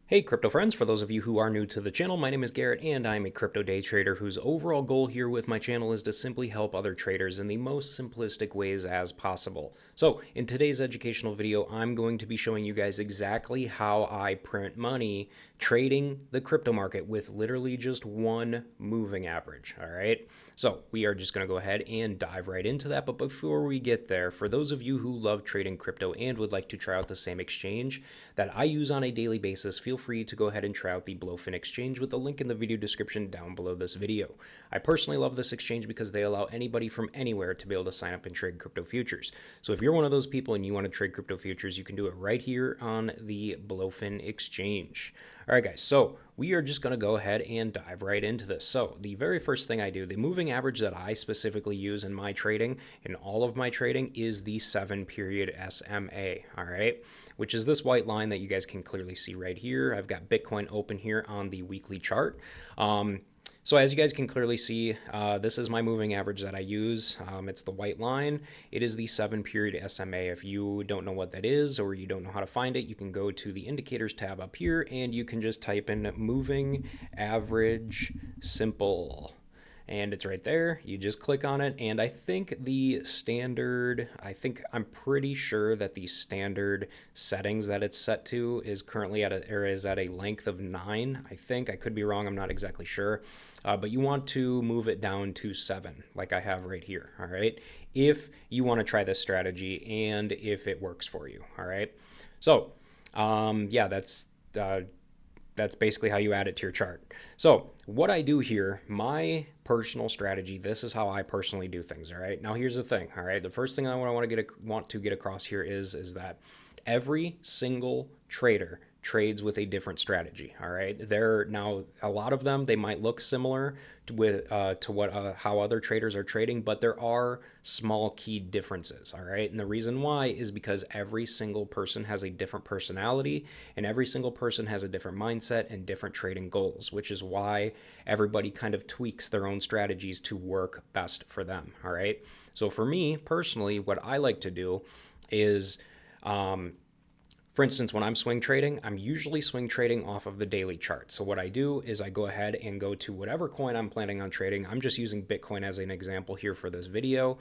Hey crypto friends, for those of you who are new to the channel, my name is Garrett and I'm a crypto day trader whose overall goal here with my channel is to simply help other traders in the most simplistic ways as possible. So in today's educational video, I'm going to be showing you guys exactly how I print money trading the crypto market with literally just one moving average, all right? So we are just going to go ahead and dive right into that. But before we get there, for those of you who love trading crypto and would like to try out the same exchange that I use on a daily basis, feel free to go ahead and try out the Blowfin exchange with the link in the video description down below this video. I personally love this exchange because they allow anybody from anywhere to be able to sign up and trade crypto futures. So if you're one of those people and you want to trade crypto futures, you can do it right here on the Blowfin exchange. All right, guys, so we are just going to go ahead and dive right into this. So the very first thing I do, the moving average that I specifically use in my trading, in all of my trading, is the 7-period SMA, all right, which is this white line that you guys can clearly see right here. I've got Bitcoin open here on the weekly chart. So as you guys can clearly see, this is my moving average that I use. It's the white line. It is the 7-period SMA. If you don't know what that is or you don't know how to find it, you can go to the indicators tab up here and you can just type in moving average simple. And it's right there. You just click on it. And I think I'm pretty sure that the standard settings that it's set to is currently at a length of 9. I could be wrong. I'm not exactly sure. But you want to move it down to 7, like I have right here. All right. If you want to try this strategy and if it works for you. All right. So, yeah, that's basically how you add it to your chart. So what I do here, my personal strategy, this is how I personally do things. All right. Now here's the thing. All right. The first thing I want to get across here is that every single trader trades with a different strategy. All right. Now a lot of them, they might look similar to how other traders are trading, but there are small key differences. All right. And the reason why is because every single person has a different personality and every single person has a different mindset and different trading goals, which is why everybody kind of tweaks their own strategies to work best for them. All right. So for me personally, what I like to do is, for instance, when I'm swing trading, I'm usually swing trading off of the daily chart. So what I do is I go ahead and go to whatever coin I'm planning on trading. I'm just using Bitcoin as an example here for this video.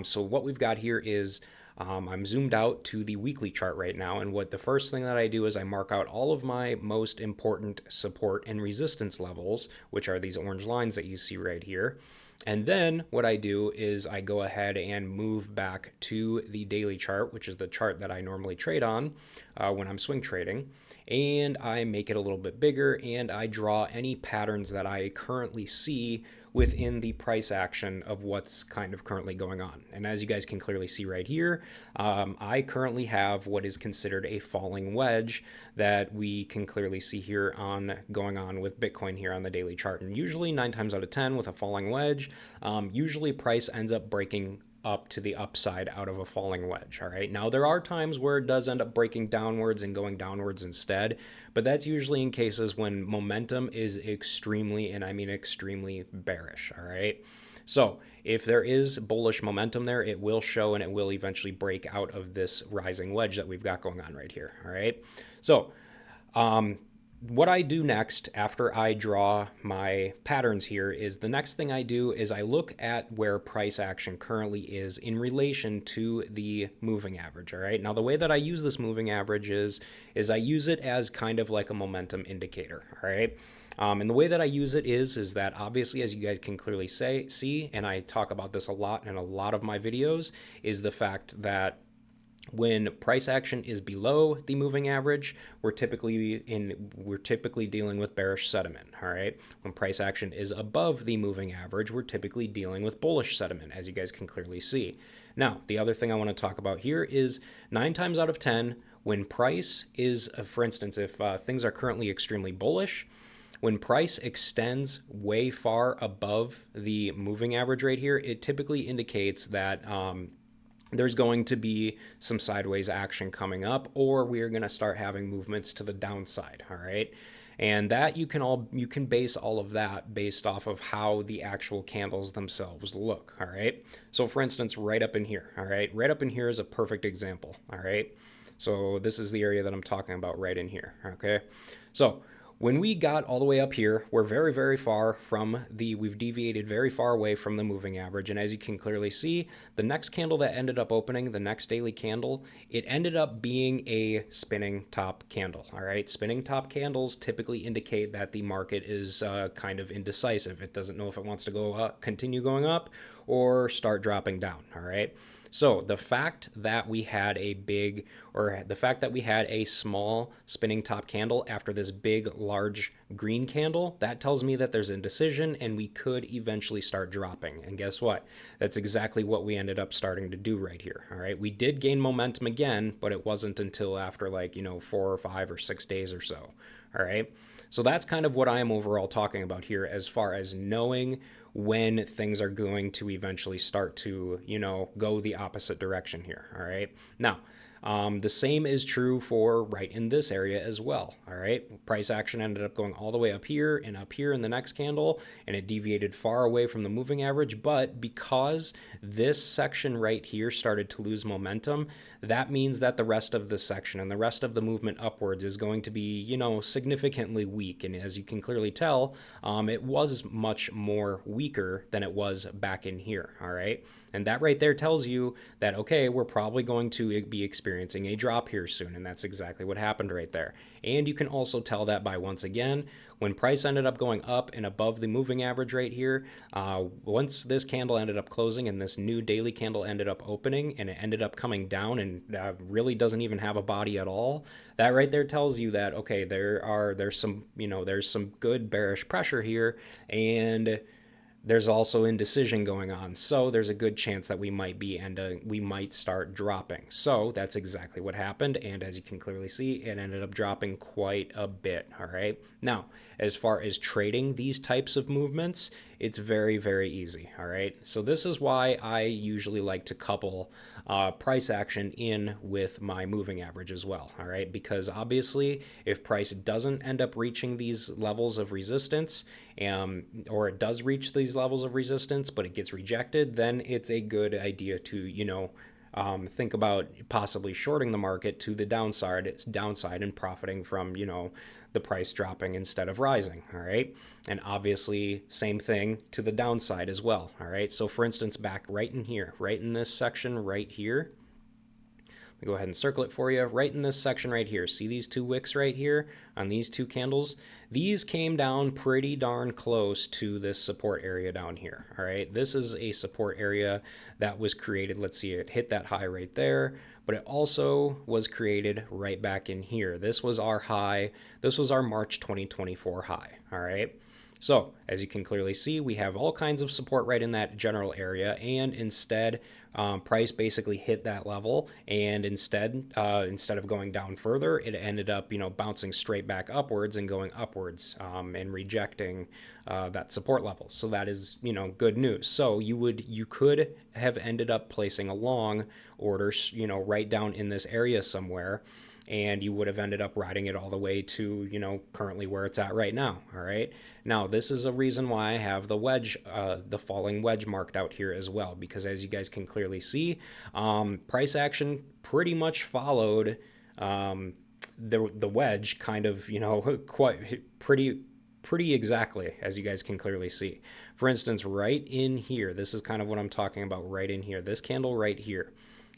So what we've got here is I'm zoomed out to the weekly chart right now. And the first thing that I do is I mark out all of my most important support and resistance levels, which are these orange lines that you see right here. And then what I do is I go ahead and move back to the daily chart, which is the chart that I normally trade on when I'm swing trading. And I make it a little bit bigger and I draw any patterns that I currently see within the price action of what's kind of currently going on. And as you guys can clearly see right here, I currently have what is considered a falling wedge that we can clearly see here going on with Bitcoin here on the daily chart. And usually 9 times out of 10 with a falling wedge, usually price ends up breaking up to the upside out of a falling wedge. All right. Now, there are times where it does end up breaking downwards and going downwards instead, but that's usually in cases when momentum is extremely, and I mean extremely bearish. All right. So if there is bullish momentum there, it will show and it will eventually break out of this rising wedge that we've got going on right here. All right. So, what I do next after I draw my patterns here is the next thing I do is I look at where price action currently is in relation to the moving average. All right. Now, the way that I use this moving average is I use it as kind of like a momentum indicator. All right. And the way that I use it is that obviously, as you guys can clearly see, and I talk about this a lot in a lot of my videos, is the fact that when price action is below the moving average, we're typically dealing with bearish sentiment. All right. When price action is above the moving average, we're typically dealing with bullish sentiment, as you guys can clearly see. Now, the other thing I want to talk about here is 9 times out of 10, when price is, for instance, if things are currently extremely bullish, when price extends way far above the moving average right here, it typically indicates that there's going to be some sideways action coming up, or we're going to start having movements to the downside. All right. And that you can base all of that based off of how the actual candles themselves look. All right. So for instance, right up in here. All right. Right up in here is a perfect example. All right. So this is the area that I'm talking about right in here, okay? So when we got all the way up here, we're very, very far from we've deviated very far away from the moving average. And as you can clearly see, the next candle that ended up opening, the next daily candle, it ended up being a spinning top candle, all right? Spinning top candles typically indicate that the market is kind of indecisive. It doesn't know if it wants to go up, continue going up, or start dropping down, all right? So the fact that we had a small spinning top candle after this big, large green candle, that tells me that there's indecision and we could eventually start dropping. And guess what? That's exactly what we ended up starting to do right here. All right. We did gain momentum again, but it wasn't until after 4 or 5 or 6 days or so. All right. So that's kind of what I am overall talking about here as far as knowing when things are going to eventually start to, go the opposite direction here. All right. Now, the same is true for right in this area as well. All right. Price action ended up going all the way up here in the next candle, and it deviated far away from the moving average. But because this section right here started to lose momentum, that means that the rest of the section and the rest of the movement upwards is going to be, significantly weak. And as you can clearly tell, it was much more weaker than it was back in here. All right. And that right there tells you that, okay, we're probably going to be experiencing a drop here soon. And that's exactly what happened right there. And you can also tell that by, once again, when price ended up going up and above the moving average right here, once this candle ended up closing and this new daily candle ended up opening and it ended up coming down and really doesn't even have a body at all, that right there tells you that, okay, there's some good bearish pressure here, and there's also indecision going on. So there's a good chance that we might start dropping. So that's exactly what happened. And as you can clearly see, it ended up dropping quite a bit. All right. Now, as far as trading these types of movements, it's very, very easy. All right. So this is why I usually like to couple price action in with my moving average as well. All right. Because obviously, if price doesn't end up reaching these levels of resistance, or it does reach these levels of resistance, but it gets rejected, then it's a good idea to, think about possibly shorting the market to the downside and profiting from, the price dropping instead of rising. All right. And obviously, same thing to the downside as well. All right. So for instance, back right in here, right in this section right here, let me go ahead and circle it for you. Right in this section right here, see these two wicks right here on these two candles? These came down pretty darn close to this support area down here. All right, this is a support area that was created. Let's see, it hit that high right there, but it also was created right back in here. This was our high. This was our March 2024 high. All right. So as you can clearly see, we have all kinds of support right in that general area, and instead price basically hit that level, and instead of going down further, it ended up bouncing straight back upwards and going upwards and rejecting that support level. So that is good news. So you could have ended up placing a long order right down in this area somewhere, and you would have ended up riding it all the way to, currently where it's at right now. All right. Now, this is a reason why I have the wedge, the falling wedge marked out here as well, because as you guys can clearly see, price action pretty much followed the wedge kind of, quite pretty exactly, as you guys can clearly see. For instance, right in here, this is kind of what I'm talking about right in here, this candle right here.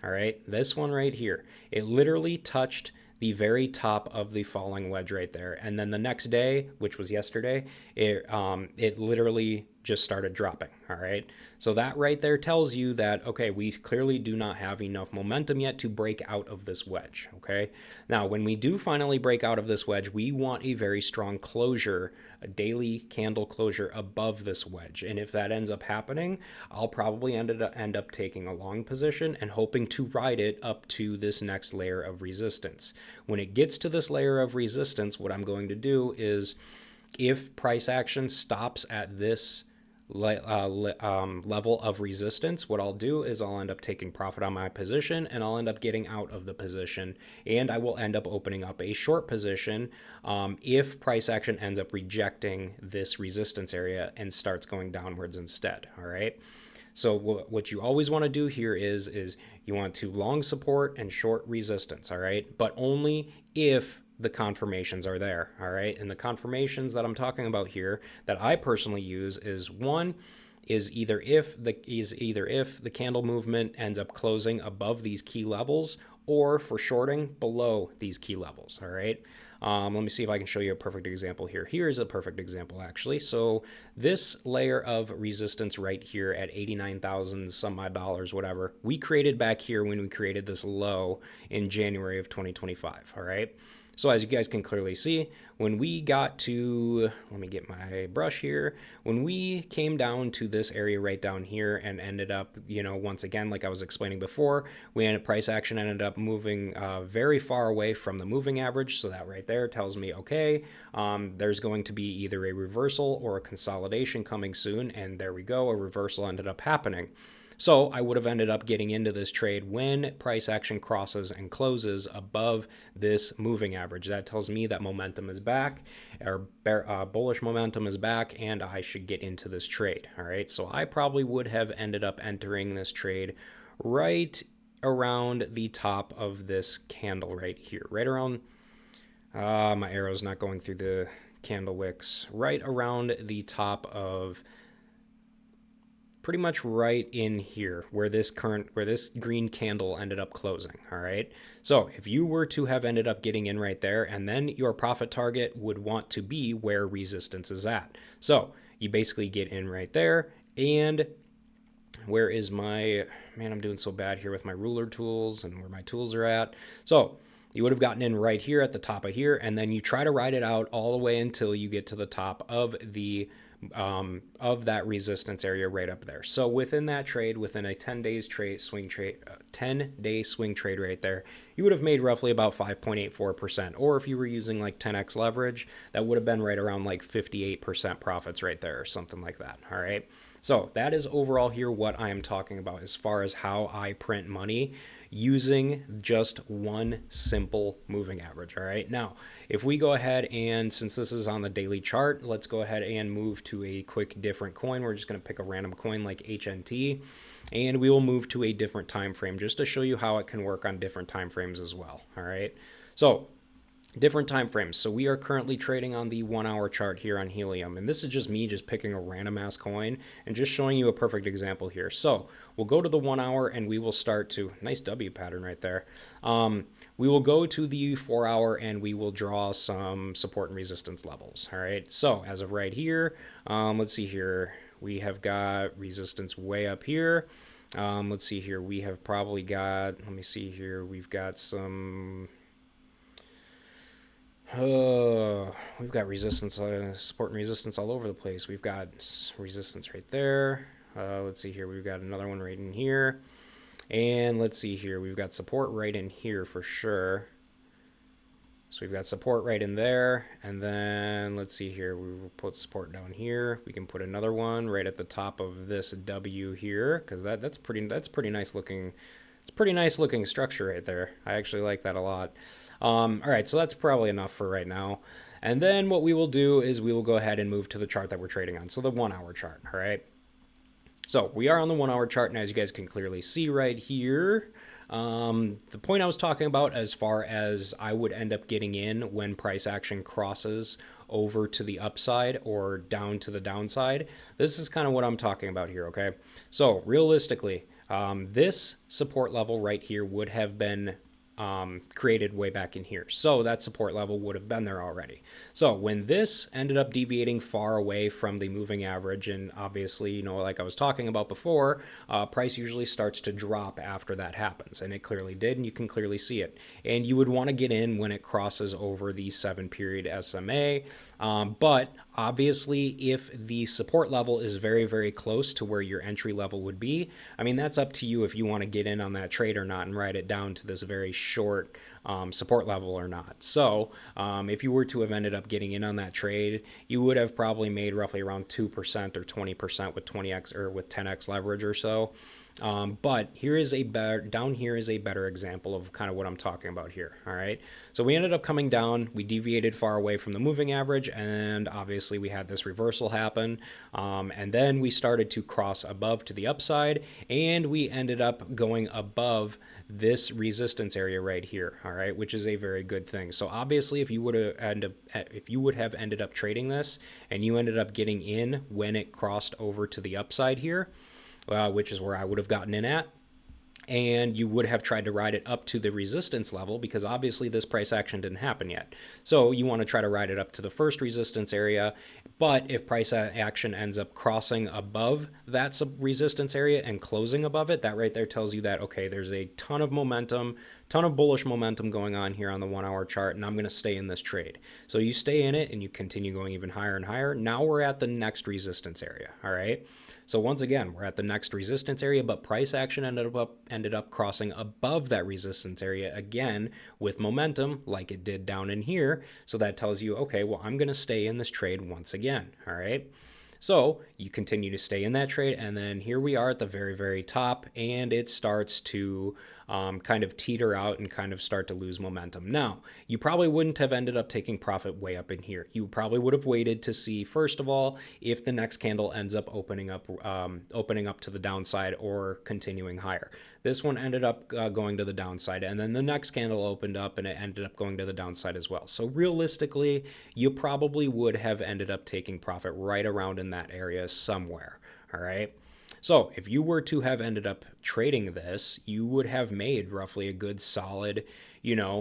All right, this one right here, it literally touched the very top of the falling wedge right there. And then the next day, which was yesterday, it literally just started dropping. All right. So that right there tells you that, okay, we clearly do not have enough momentum yet to break out of this wedge. Okay. Now, when we do finally break out of this wedge, we want a very strong closure, a daily candle closure above this wedge. And if that ends up happening, I'll probably end up taking a long position and hoping to ride it up to this next layer of resistance. When it gets to this layer of resistance, what I'm going to do is, if price action stops at this level of resistance, what I'll do is I'll end up taking profit on my position, and I'll end up getting out of the position, and I will end up opening up a short position if price action ends up rejecting this resistance area and starts going downwards instead. All right. So what you always want to do here is you want to long support and short resistance, all right? But only if the confirmations are there, all right? And the confirmations that I'm talking about here that I personally use is one is either if the candle movement ends up closing above these key levels, or for shorting below these key levels, all right? Let me see if I can show you a perfect example here. Here's a perfect example, actually. So this layer of resistance right here at 89,000 some odd dollars, whatever, we created back here when we created this low in January of 2025, all right? So as you guys can clearly see, when we got to, let me get my brush here, when we came down to this area right down here and ended up, once again, like I was explaining before, price action ended up moving very far away from the moving average. So that right there tells me, okay, there's going to be either a reversal or a consolidation coming soon. And there we go, a reversal ended up happening. So I would have ended up getting into this trade when price action crosses and closes above this moving average. That tells me that momentum is back, or bullish momentum is back, and I should get into this trade. All right, so I probably would have ended up entering this trade right around the top of this candle right here, right around, my arrow's not going through the candle wicks, right around the top of, pretty much right in here where this green candle ended up closing. All right, so if you were to have ended up getting in right there, and then your profit target would want to be where resistance is at. So you basically get in right there, and where is my, man, I'm doing so bad here with my ruler tools and where my tools are at. So you would have gotten in right here at the top of here, and then you try to ride it out all the way until you get to the top of the of that resistance area right up there. So within that trade, within a 10-day swing trade right there, you would have made roughly about 5.84%. Or if you were using like 10x leverage, that would have been right around like 58% profits right there or something like that. All right. So that is overall here what I am talking about as far as how I print money using just one simple moving average. All right. Now, if we go ahead and, since this is on the daily chart, let's go ahead and move to a quick different coin. We're just going to pick a random coin like HNT, and we will move to a different time frame just to show you how it can work on different time frames as well. All right. So different time frames. So we are currently trading on the 1 hour chart here on Helium, and this is just me just picking a random ass coin and just showing you a perfect example here. So we'll go to the 1 hour and we will start to, nice W pattern right there. We will go to the 4 hour and we will draw some support and resistance levels. All right. So as of right here, let's see here. We have got resistance way up here. Let's see here. We have probably got, let me see here. We've got some, we've got resistance, support and resistance all over the place. We've got resistance right there. Let's see here. We've got another one right in here. And let's see here. We've got support right in here for sure. So we've got support right in there. And then let's see here. We will put support down here. We can put another one right at the top of this W here, because that's pretty nice looking. It's a pretty nice looking structure right there. I actually like that a lot. All right, so that's probably enough for right now. And then what we will do is we will go ahead and move to the chart that we're trading on. So the 1 hour chart, all right? So we are on the 1 hour chart, and as you guys can clearly see right here, the point I was talking about as far as I would end up getting in when price action crosses over to the upside or down to the downside, this is kind of what I'm talking about here, okay? So realistically, this support level right here would have been created way back in here. So that support level would have been there already. So when this ended up deviating far away from the moving average, and obviously, like I was talking about before, price usually starts to drop after that happens, and it clearly did, and you can clearly see it. And you would want to get in when it crosses over the 7-period SMA, but obviously, if the support level is very, very close to where your entry level would be, I mean, that's up to you if you want to get in on that trade or not and ride it down to this very short support level or not. So if you were to have ended up getting in on that trade, you would have probably made roughly around 2% or 20% with 20x or with 10x leverage or so. But here is a better, down here is a better example of kind of what I'm talking about here. All right. So we ended up coming down, we deviated far away from the moving average, and obviously we had this reversal happen. And then we started to cross above to the upside, and we ended up going above this resistance area right here. All right, which is a very good thing. So obviously, if you would have ended up trading this and you ended up getting in when it crossed over to the upside here, which is where I would have gotten in at, and you would have tried to ride it up to the resistance level, because obviously this price action didn't happen yet. So you want to try to ride it up to the first resistance area, but if price action ends up crossing above that resistance area and closing above it, that right there tells you that, okay, there's a ton of momentum, ton of bullish momentum going on here on the 1 hour chart, and I'm going to stay in this trade. So you stay in it and you continue going even higher and higher. Now we're at the next resistance area. All right. So once again, we're at the next resistance area, but price action ended up crossing above that resistance area again with momentum like it did down in here. So that tells you, okay, well, I'm going to stay in this trade once again. All right. So you continue to stay in that trade, and then here we are at the very, very top, and it starts to kind of teeter out and kind of start to lose momentum. Now, you probably wouldn't have ended up taking profit way up in here. You probably would have waited to see, first of all, if the next candle ends up opening up to the downside or continuing higher. This one ended up going to the downside, and then the next candle opened up and it ended up going to the downside as well. So realistically, you probably would have ended up taking profit right around in that area somewhere. All right. So if you were to have ended up trading this, you would have made roughly a good solid,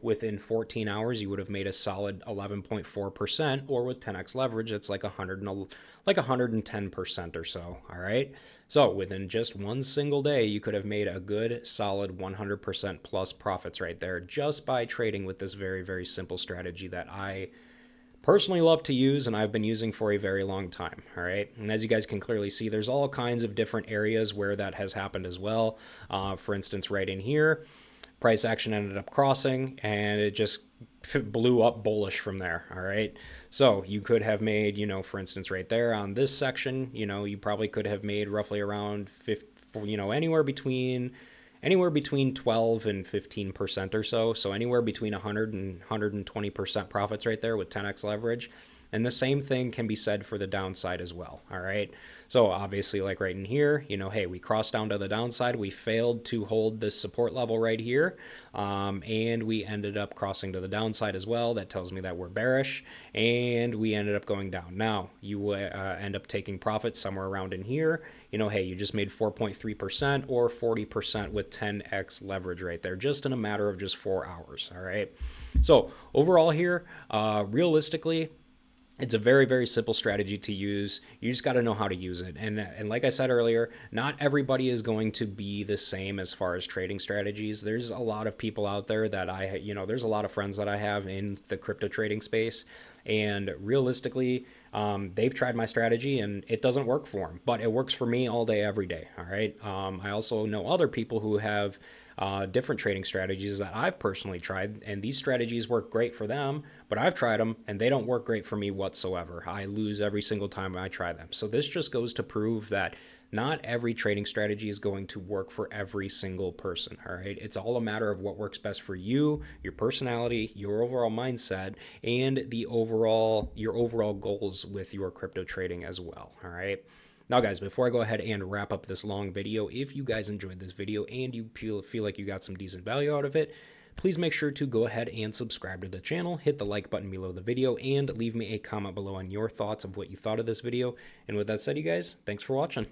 within 14 hours, you would have made a solid 11.4%, or with 10x leverage, it's like 110% or so. All right. So within just one single day, you could have made a good solid 100% plus profits right there just by trading with this very, very simple strategy that I personally love to use and I've been using for a very long time. All right. And as you guys can clearly see, there's all kinds of different areas where that has happened as well. For instance, right in here, price action ended up crossing and it just blew up bullish from there. All right. So you could have made, for instance, right there on this section, you probably could have made roughly around 50, anywhere between 12 and 15% or so. So anywhere between 100 and 120% profits right there with 10x leverage. And the same thing can be said for the downside as well. All right. So obviously, like right in here, hey, we crossed down to the downside. We failed to hold this support level right here. And we ended up crossing to the downside as well. That tells me that we're bearish, and we ended up going down. Now you end up taking profits somewhere around in here. Hey, you just made 4.3% or 40% with 10x leverage right there, just in a matter of just 4 hours. All right. So overall here, realistically, it's a very, very simple strategy to use. You just got to know how to use it. And like I said earlier, not everybody is going to be the same as far as trading strategies. There's a lot of people out there that there's a lot of friends that I have in the crypto trading space. And realistically, they've tried my strategy and it doesn't work for them, but it works for me all day, every day. All right. I also know other people who have different trading strategies that I've personally tried, and these strategies work great for them, but I've tried them and they don't work great for me whatsoever. I lose every single time I try them. So this just goes to prove that not every trading strategy is going to work for every single person. All right. It's all a matter of what works best for you, your personality, your overall mindset, and your overall goals with your crypto trading as well. All right. Now, guys, before I go ahead and wrap up this long video, if you guys enjoyed this video and you feel like you got some decent value out of it, please make sure to go ahead and subscribe to the channel, hit the like button below the video, and leave me a comment below on your thoughts of what you thought of this video. And with that said, you guys, thanks for watching.